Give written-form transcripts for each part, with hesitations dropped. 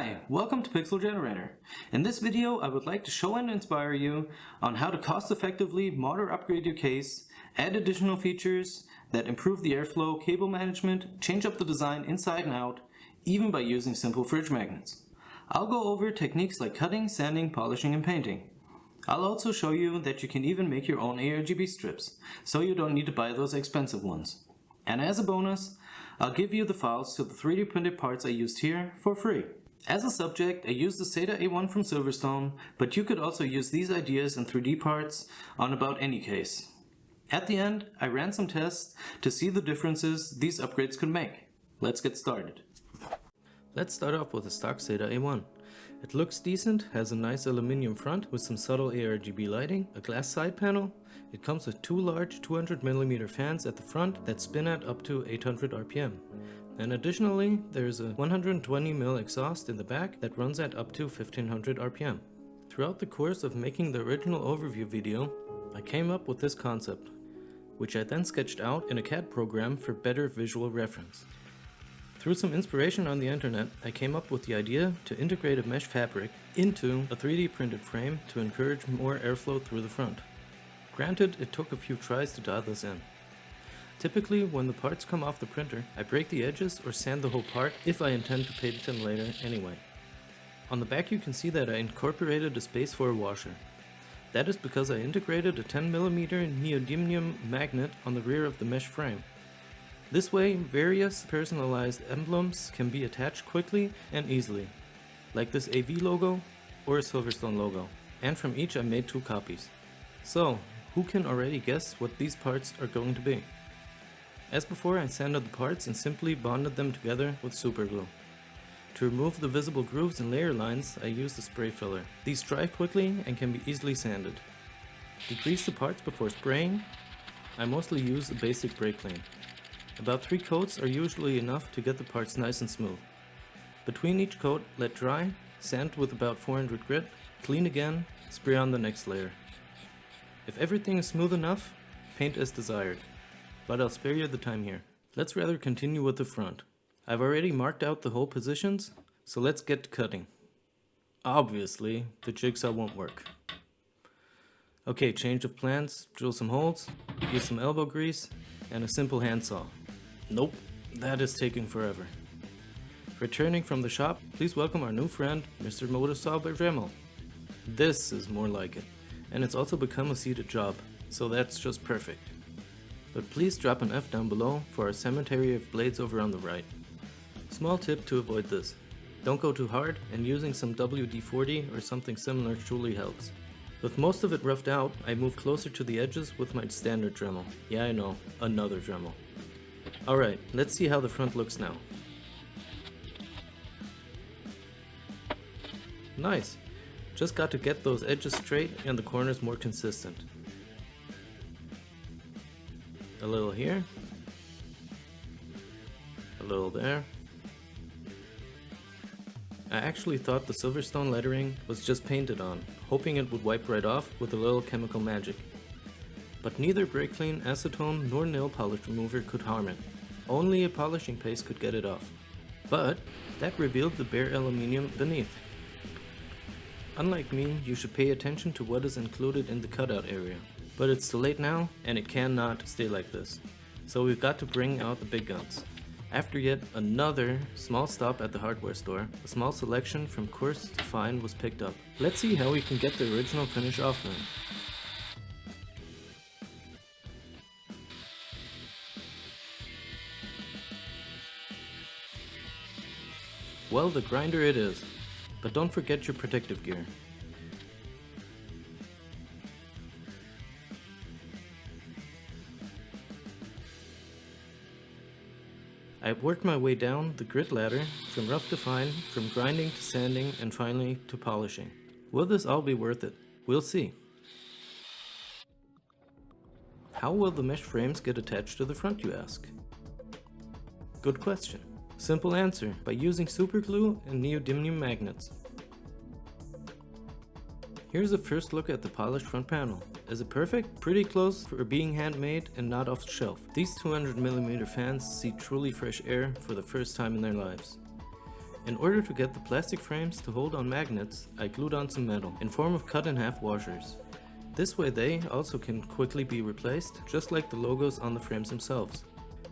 Hi, welcome to Pixel Generator. In this video I would like to show and inspire you on how to cost-effectively mod or upgrade your case, add additional features that improve the airflow, cable management, change up the design inside and out, even by using simple fridge magnets. I'll go over techniques like cutting, sanding, polishing, and painting. I'll also show you that you can even make your own ARGB strips, so you don't need to buy those expensive ones. And as a bonus, I'll give you the files to the 3D printed parts I used here for free. As a subject, I used the Seta A1 from Silverstone, but you could also use these ideas and 3D parts on about any case. At the end, I ran some tests to see the differences these upgrades could make. Let's get started. Let's start off with a stock Seta A1. It looks decent, has a nice aluminum front with some subtle ARGB lighting, a glass side panel. It comes with two large 200mm fans at the front that spin at up to 800 RPM. And additionally, there's a 120mm exhaust in the back that runs at up to 1500 RPM. Throughout the course of making the original overview video, I came up with this concept, which I then sketched out in a CAD program for better visual reference. Through some inspiration on the internet, I came up with the idea to integrate a mesh fabric into a 3D printed frame to encourage more airflow through the front. Granted, it took a few tries to dial this in. Typically, when the parts come off the printer, I break the edges or sand the whole part if I intend to paint them later anyway. On the back you can see that I incorporated a space for a washer. That is because I integrated a 10mm neodymium magnet on the rear of the mesh frame. This way, various personalized emblems can be attached quickly and easily, like this AV logo or a Silverstone logo, and from each I made 2 copies. So, who can already guess what these parts are going to be? As before, I sanded the parts and simply bonded them together with super glue. To remove the visible grooves and layer lines, I used a spray filler. These dry quickly and can be easily sanded. To grease the parts before spraying, I mostly use a basic brake clean. About 3 coats are usually enough to get the parts nice and smooth. Between each coat, let dry, sand with about 400 grit, clean again, spray on the next layer. If everything is smooth enough, paint as desired. But I'll spare you the time here. Let's rather continue with the front. I've already marked out the hole positions, so let's get to cutting. Obviously, the jigsaw won't work. Okay, change of plans, drill some holes, use some elbow grease, and a simple handsaw. Nope, that is taking forever. Returning from the shop, please welcome our new friend, Mr. Motorsaw by Dremel. This is more like it, and it's also become a seated job, so that's just perfect. But please drop an F down below for our cemetery of blades over on the right. Small tip to avoid this. Don't go too hard, and using some WD-40 or something similar truly helps. With most of it roughed out, I move closer to the edges with my standard Dremel. Yeah, I know, another Dremel. Alright, let's see how the front looks now. Nice! Just got to get those edges straight and the corners more consistent. A little here, a little there. I actually thought the Silverstone lettering was just painted on, hoping it would wipe right off with a little chemical magic. But neither brake clean, acetone, nor nail polish remover could harm it. Only a polishing paste could get it off. But that revealed the bare aluminium beneath. Unlike me, you should pay attention to what is included in the cutout area. But it's too late now, and it cannot stay like this. So we've got to bring out the big guns. After yet another small stop at the hardware store, a small selection from coarse to fine was picked up. Let's see how we can get the original finish off then. Well, the grinder it is, but don't forget your protective gear. I've worked my way down the grit ladder from rough to fine, from grinding to sanding, and finally to polishing. Will this all be worth it? We'll see. How will the mesh frames get attached to the front, you ask? Good question. Simple answer, by using super glue and neodymium magnets. Here's a first look at the polished front panel. Is it perfect? Pretty close for being handmade and not off the shelf. These 200mm fans see truly fresh air for the first time in their lives. In order to get the plastic frames to hold on magnets, I glued on some metal in form of cut-in-half washers. This way they also can quickly be replaced, just like the logos on the frames themselves.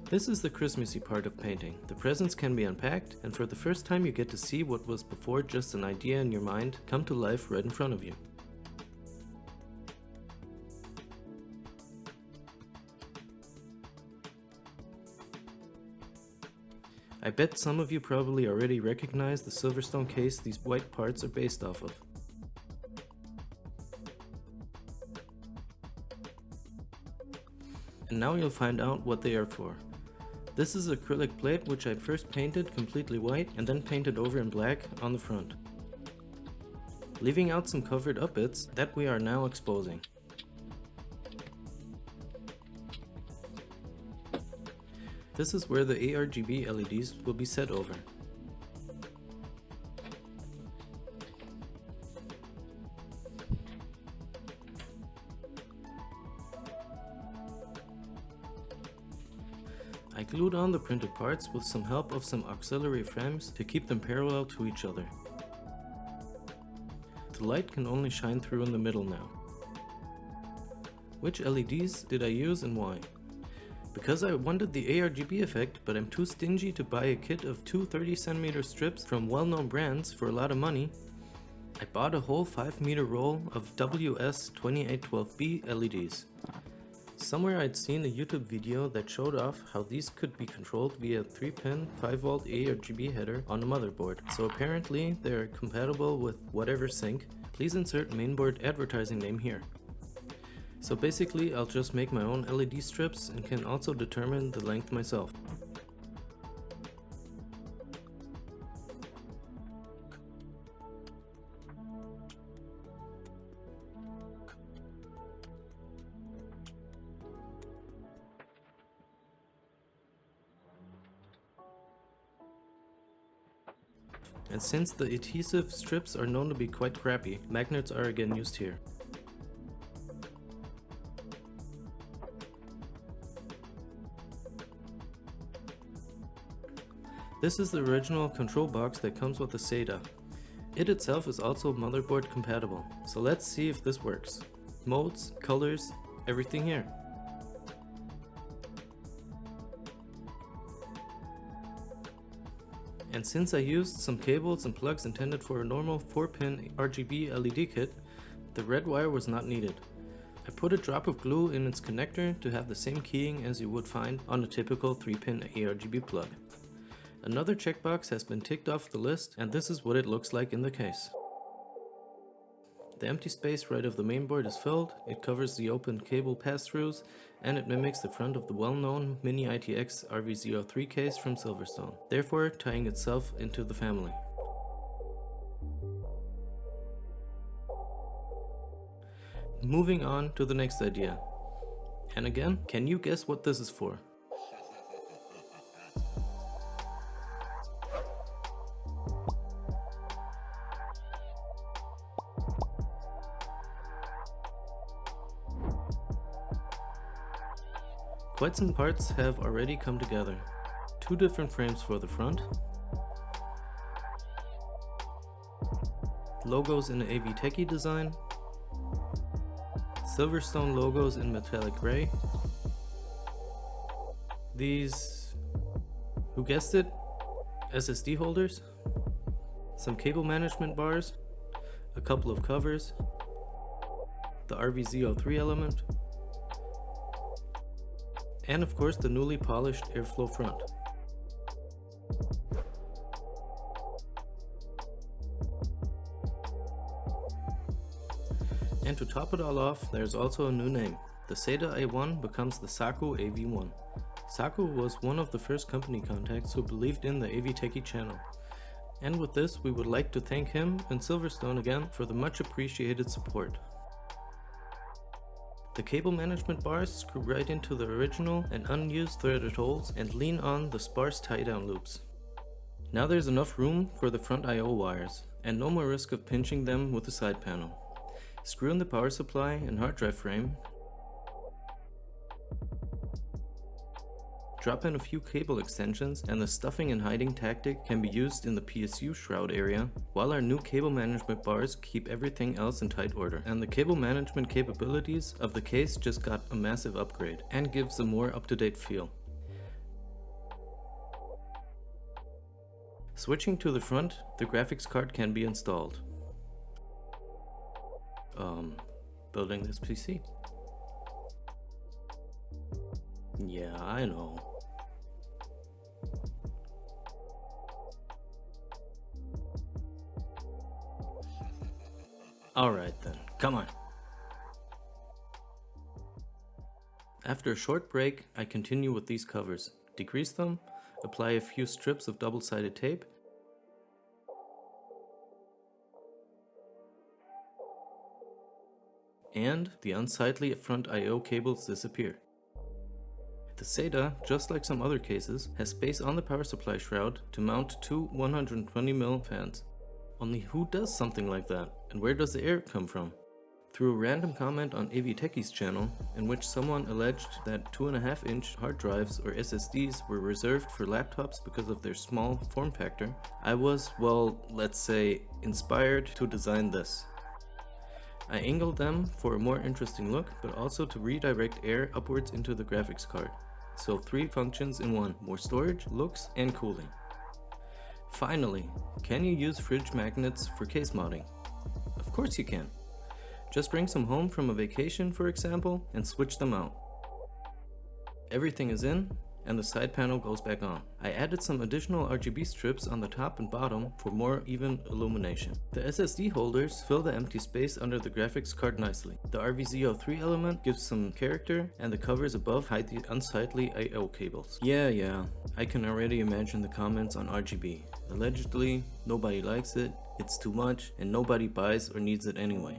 This is the Christmassy part of painting. The presents can be unpacked, and for the first time you get to see what was before just an idea in your mind come to life right in front of you. I bet some of you probably already recognize the Silverstone case these white parts are based off of. And now you'll find out what they are for. This is acrylic plate which I first painted completely white and then painted over in black on the front, leaving out some covered up bits that we are now exposing. This is where the ARGB LEDs will be set over. I glued on the printed parts with some help of some auxiliary frames to keep them parallel to each other. The light can only shine through in the middle now. Which LEDs did I use and why? Because I wanted the ARGB effect, but I'm too stingy to buy a kit of two 30cm strips from well-known brands for a lot of money, I bought a whole 5-meter roll of WS2812B LEDs. Somewhere I'd seen a YouTube video that showed off how these could be controlled via 3-pin 5V ARGB header on a motherboard, so apparently they're compatible with whatever sync. Please insert mainboard advertising name here. So basically I'll just make my own LED strips and can also determine the length myself. And since the adhesive strips are known to be quite crappy, magnets are again used here. This is the original control box that comes with the Seta. It itself is also motherboard compatible, so let's see if this works. Modes, colors, everything here. And since I used some cables and plugs intended for a normal 4-pin RGB LED kit, the red wire was not needed. I put a drop of glue in its connector to have the same keying as you would find on a typical 3-pin ARGB plug. Another checkbox has been ticked off the list, and this is what it looks like in the case. The empty space right of the mainboard is filled, it covers the open cable pass-throughs, and it mimics the front of the well-known Mini ITX RV03 case from Silverstone, therefore tying itself into the family. Moving on to the next idea. And again, can you guess what this is for? Quite some parts have already come together. 2 different frames for the front, logos in the AV Techie design, Silverstone logos in metallic gray, these, who guessed it, SSD holders, some cable management bars, a couple of covers, the RV03 element, and of course the newly polished airflow front. And to top it all off, there's also a new name. The Seta A1 becomes the Saku AV1. Saku was one of the first company contacts who believed in the AV Techie channel. And with this, we would like to thank him and Silverstone again for the much appreciated support. The cable management bars screw right into the original and unused threaded holes and lean on the sparse tie-down loops. Now there's enough room for the front I/O wires, and no more risk of pinching them with the side panel. Screw in the power supply and hard drive frame, Drop in a few cable extensions and the stuffing and hiding tactic can be used in the PSU shroud area, while our new cable management bars keep everything else in tight order. And the cable management capabilities of the case just got a massive upgrade and gives a more up-to-date feel. Switching to the front, the graphics card can be installed. Building this PC. Yeah, I know. Alright then, come on. After a short break, I continue with these covers. Degrease them, apply a few strips of double-sided tape, and the unsightly front I/O cables disappear. The Seta, just like some other cases, has space on the power supply shroud to mount two 120mm fans. Only who does something like that, and where does the air come from? Through a random comment on AVTechie's channel, in which someone alleged that 2.5-inch hard drives or SSDs were reserved for laptops because of their small form factor, I was, well, let's say, inspired to design this. I angled them for a more interesting look, but also to redirect air upwards into the graphics card. So 3 functions in one: more storage, looks, and cooling. Finally, can you use fridge magnets for case modding? Of course you can. Just bring some home from a vacation, for example, and switch them out. Everything is in, and the side panel goes back on. I added some additional RGB strips on the top and bottom for more even illumination. The SSD holders fill the empty space under the graphics card nicely. The RVZO3 element gives some character, and the covers above hide the unsightly I/O cables. Yeah, I can already imagine the comments on RGB. Allegedly, nobody likes it, it's too much, and nobody buys or needs it anyway.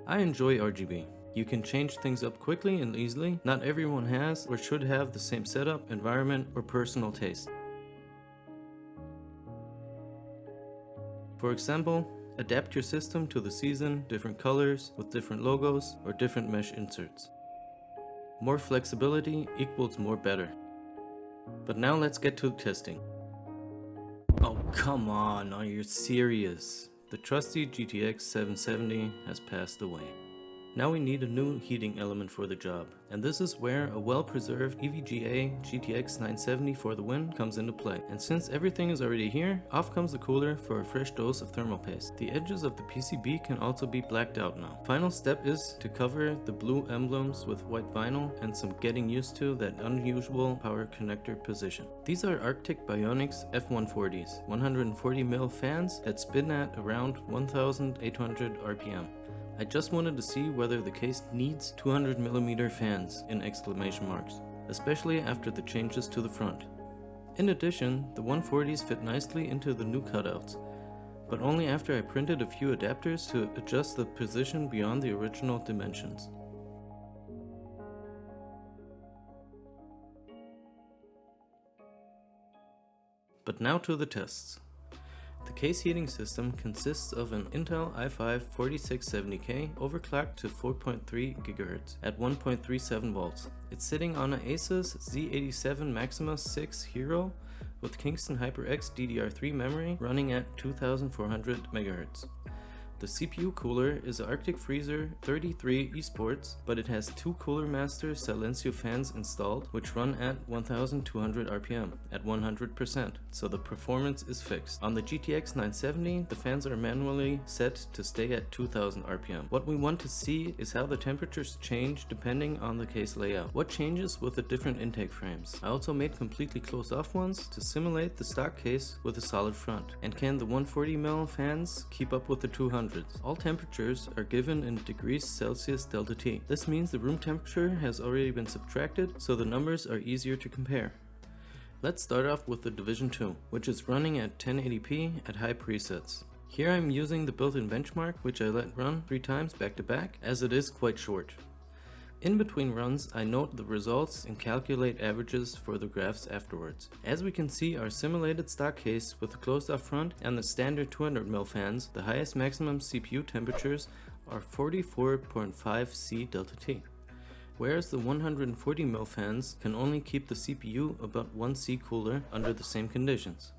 I enjoy RGB. You can change things up quickly and easily. Not everyone has or should have the same setup, environment, or personal taste. For example, adapt your system to the season, different colors, with different logos, or different mesh inserts. More flexibility equals more better. But now let's get to testing. Oh come on, are you serious? The trusty GTX 770 has passed away. Now we need a new heating element for the job, and this is where a well-preserved EVGA GTX 970 for the win comes into play. And since everything is already here, off comes the cooler for a fresh dose of thermal paste. The edges of the PCB can also be blacked out now. Final step is to cover the blue emblems with white vinyl and some getting used to that unusual power connector position. These are Arctic Bionics F140s, 140mm fans that spin at around 1800 RPM. I just wanted to see whether the case needs 200mm fans in exclamation marks, especially after the changes to the front. In addition, the 140s fit nicely into the new cutouts, but only after I printed a few adapters to adjust the position beyond the original dimensions. But now to the tests. The case heating system consists of an Intel i5 4670K overclocked to 4.3 GHz at 1.37 volts. It's sitting on an Asus Z87 Maximus 6 Hero with Kingston HyperX DDR3 memory running at 2400 MHz. The CPU cooler is an Arctic Freezer 33 Esports, but it has 2 Cooler Master Silencio fans installed, which run at 1200 RPM at 100%, so the performance is fixed. On the GTX 970, the fans are manually set to stay at 2000 RPM. What we want to see is how the temperatures change depending on the case layout. What changes with the different intake frames. I also made completely closed off ones to simulate the stock case with a solid front. And can the 140mm fans keep up with the 200? All temperatures are given in degrees Celsius delta T. This means the room temperature has already been subtracted, so the numbers are easier to compare. Let's start off with the Division 2, which is running at 1080p at high presets. Here I'm using the built-in benchmark, which I let run 3 times back to back, as it is quite short. In between runs, I note the results and calculate averages for the graphs afterwards. As we can see, our simulated stock case with the closed off front and the standard 200mm fans, the highest maximum CPU temperatures are 44.5 C delta T. whereas the 140mm fans can only keep the CPU about 1C cooler under the same conditions.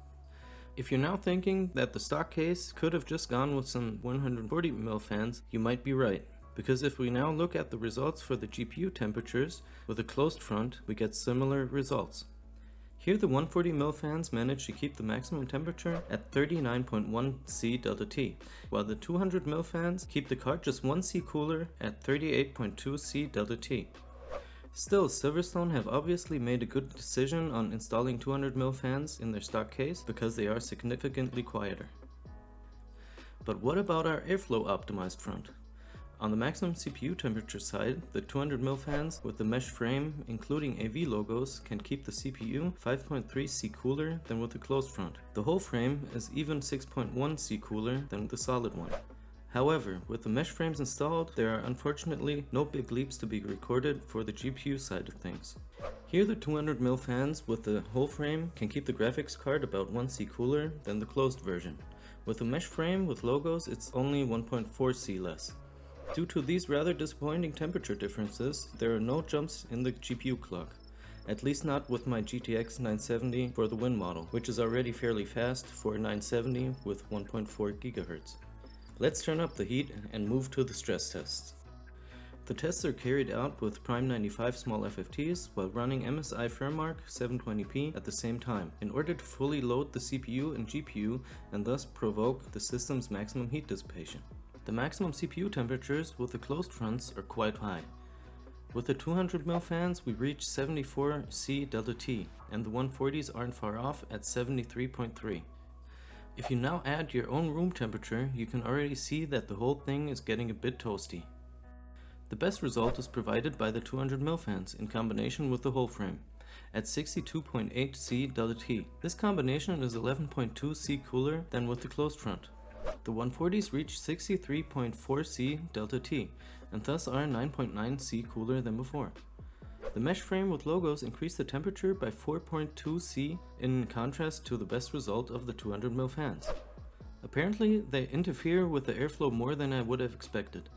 If you're now thinking that the stock case could have just gone with some 140mm fans, you might be right. Because if we now look at the results for the GPU temperatures with a closed front, we get similar results. Here the 140mm fans manage to keep the maximum temperature at 39.1 C delta T, while the 200mm fans keep the card just 1 C cooler at 38.2 C delta T. Still, Silverstone have obviously made a good decision on installing 200mm fans in their stock case because they are significantly quieter. But what about our airflow optimized front? On the maximum CPU temperature side, the 200mm fans with the mesh frame, including AV logos, can keep the CPU 5.3 C cooler than with the closed front. The whole frame is even 6.1 C cooler than the solid one. However, with the mesh frames installed, there are unfortunately no big leaps to be recorded for the GPU side of things. Here the 200mm fans with the whole frame can keep the graphics card about 1 C cooler than the closed version. With the mesh frame with logos, it's only 1.4 C less. Due to these rather disappointing temperature differences, there are no jumps in the GPU clock. At least not with my GTX 970 for the Win model, which is already fairly fast for a 970 with 1.4 GHz. Let's turn up the heat and move to the stress tests. The tests are carried out with Prime 95 small FFTs while running MSI Fairmark 720p at the same time, in order to fully load the CPU and GPU and thus provoke the system's maximum heat dissipation. The maximum CPU temperatures with the closed fronts are quite high. With the 200mm fans we reach 74 C delta T, and the 140s aren't far off at 73.3. If you now add your own room temperature, you can already see that the whole thing is getting a bit toasty. The best result is provided by the 200mm fans in combination with the whole frame, at 62.8 C delta T. This combination is 11.2 C cooler than with the closed front. The 140s reach 63.4 C delta T, and thus are 9.9 C cooler than before. The mesh frame with logos increased the temperature by 4.2 C in contrast to the best result of the 200mm fans. Apparently they interfere with the airflow more than I would have expected.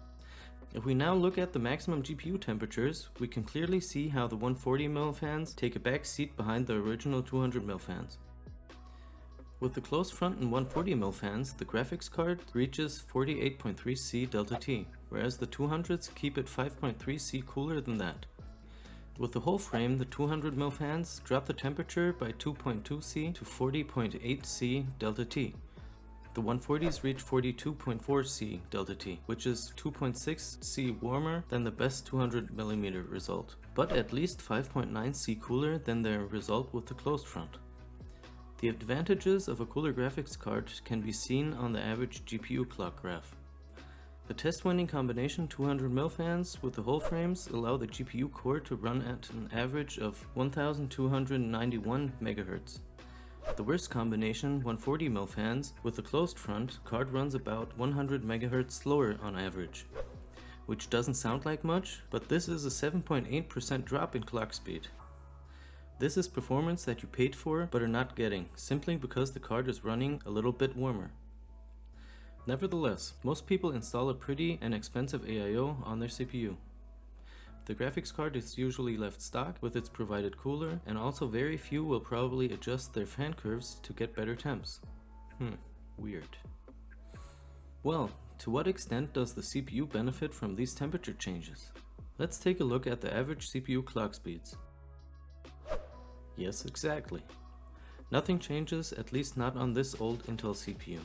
If we now look at the maximum GPU temperatures, we can clearly see how the 140mm fans take a back seat behind the original 200mm fans. With the closed front and 140mm fans, the graphics card reaches 48.3 C delta T, whereas the 200s keep it 5.3 C cooler than that. With the whole frame, the 200mm fans drop the temperature by 2.2 C to 40.8 C delta T. The 140s reach 42.4 C delta T, which is 2.6 C warmer than the best 200mm result, but at least 5.9 C cooler than their result with the closed front. The advantages of a cooler graphics card can be seen on the average GPU clock graph. The test-winning combination 200mm fans with the whole frames allow the GPU core to run at an average of 1291 MHz. The worst combination 140mm fans with the closed front card runs about 100 MHz slower on average. Which doesn't sound like much, but this is a 7.8% drop in clock speed. This is performance that you paid for but are not getting, simply because the card is running a little bit warmer. Nevertheless, most people install a pretty and expensive AIO on their CPU. The graphics card is usually left stock with its provided cooler, and also very few will probably adjust their fan curves to get better temps. Weird. Well, to what extent does the CPU benefit from these temperature changes? Let's take a look at the average CPU clock speeds. Yes, exactly. Nothing changes, at least not on this old Intel CPU.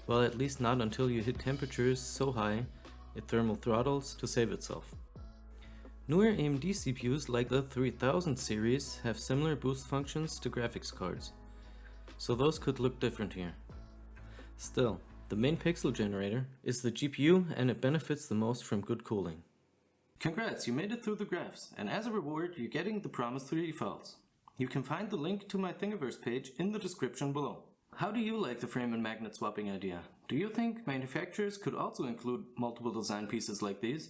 Well, at least not until you hit temperatures so high it thermal throttles to save itself. Newer AMD CPUs like the 3000 series have similar boost functions to graphics cards, so those could look different here. Still, the main pixel generator is the GPU, and it benefits the most from good cooling. Congrats, you made it through the graphs, and as a reward you're getting the promised 3D files. You can find the link to my Thingiverse page in the description below. How do you like the frame and magnet swapping idea? Do you think manufacturers could also include multiple design pieces like these?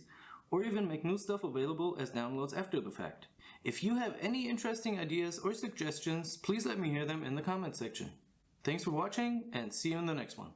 Or even make new stuff available as downloads after the fact? If you have any interesting ideas or suggestions, please let me hear them in the comment section. Thanks for watching, and see you in the next one.